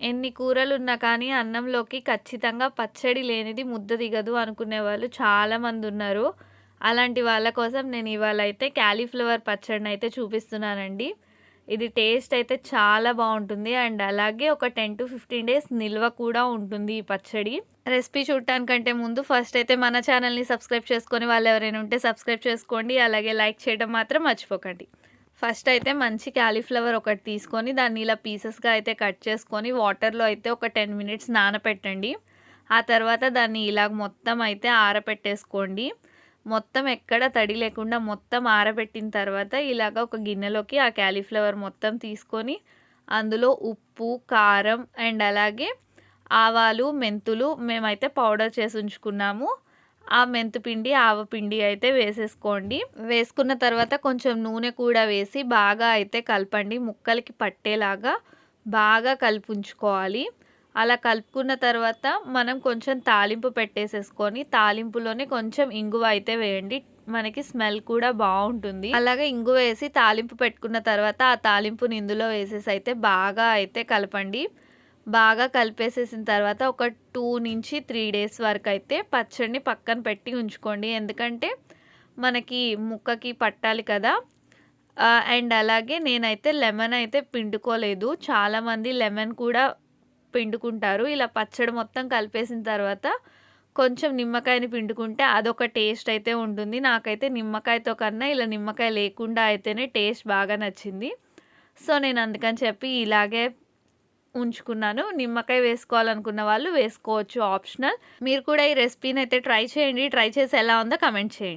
ఎన్ని కూరలున్నా కానీ అన్నంలోకి ఖచ్చితంగా పచ్చడి లేనిది ముద్ద దిగదు అనుకునేవాళ్ళు చాలామందున్నారు. అలాంటి వాళ్ళ కోసం నేను ఇవాళ అయితే క్యాలీఫ్లవర్ పచ్చడినైతే చూపిస్తున్నానండి. ఇది టేస్ట్ అయితే చాలా బావుంటుంది. అండ్ అలాగే ఒక 10-15 డేస్ నిల్వ కూడా ఉంటుంది ఈ పచ్చడి. రెసిపీ చూడటానికంటే ముందు ఫస్ట్ అయితే మన ఛానల్‌ని సబ్స్క్రైబ్ చేసుకొని వాళ్ళెవరైనా ఉంటే సబ్స్క్రైబ్ చేసుకోండి. అలాగే లైక్ చేయడం మాత్రం మర్చిపోకండి. ఫస్ట్ అయితే మంచి క్యాలీఫ్లవర్ ఒకటి తీసుకొని దాన్ని ఇలా పీసెస్‌గా అయితే కట్ చేసుకొని వాటర్‌లో అయితే ఒక 10 మినిట్స్ నానపెట్టండి. ఆ తర్వాత దాన్ని ఇలాగ మొత్తం అయితే ఆరపెట్టేసుకోండి. మొత్తం ఎక్కడ తడి లేకుండా మొత్తం ఆరబెట్టిన తర్వాత ఇలాగ ఒక గిన్నెలోకి ఆ క్యాలీఫ్లవర్ మొత్తం తీసుకొని అందులో ఉప్పు, కారం అండ్ అలాగే ఆవాలు, మెంతులు మేమైతే పౌడర్ చేసి ఉంచుకున్నాము. ఆ మెంతుపిండి, ఆవపిండి అయితే వేసేసుకోండి. వేసుకున్న తర్వాత కొంచెం నూనె కూడా వేసి బాగా అయితే కలపండి. ముక్కలకి పట్టేలాగా బాగా కలిపుంచుకోవాలి. అలా కలుపుకున్న తర్వాత మనం కొంచెం తాలింపు పెట్టేసేసుకొని తాలింపులోనే కొంచెం ఇంగువ అయితే వేయండి. మనకి స్మెల్ కూడా బావుంటుంది. అలాగే ఇంగువ వేసి తాలింపు పెట్టుకున్న తర్వాత ఆ తాలింపుని ఇందులో వేసేసి అయితే బాగా అయితే కలపండి. బాగా కలిపేసేసిన తర్వాత ఒక 2-3 డేస్ వరకు అయితే పచ్చడిని పక్కన పెట్టి ఉంచుకోండి. ఎందుకంటే మనకి ముక్కకి పట్టాలి కదా! అండ్ అలాగే నేనైతే లెమన్ అయితే పిండుకోలేదు. చాలామంది లెమన్ కూడా పిండుకుంటారు. ఇలా పచ్చడి మొత్తం కలిపేసిన తర్వాత కొంచెం నిమ్మకాయని పిండుకుంటే అదొక టేస్ట్ అయితే ఉంటుంది. నాకైతే నిమ్మకాయతో కన్నా ఇలా నిమ్మకాయ లేకుండా అయితేనే టేస్ట్ బాగా నచ్చింది. సో, నేను అందుకని చెప్పి ఇలాగే ఉంచుకున్నాను. నిమ్మకాయ వేసుకోవాలనుకున్న వాళ్ళు వేసుకోవచ్చు, ఆప్షనల్. మీరు కూడా ఈ రెసిపీని అయితే ట్రై చేయండి. ట్రై చేసి ఎలా ఉందో కామెంట్ చేయండి.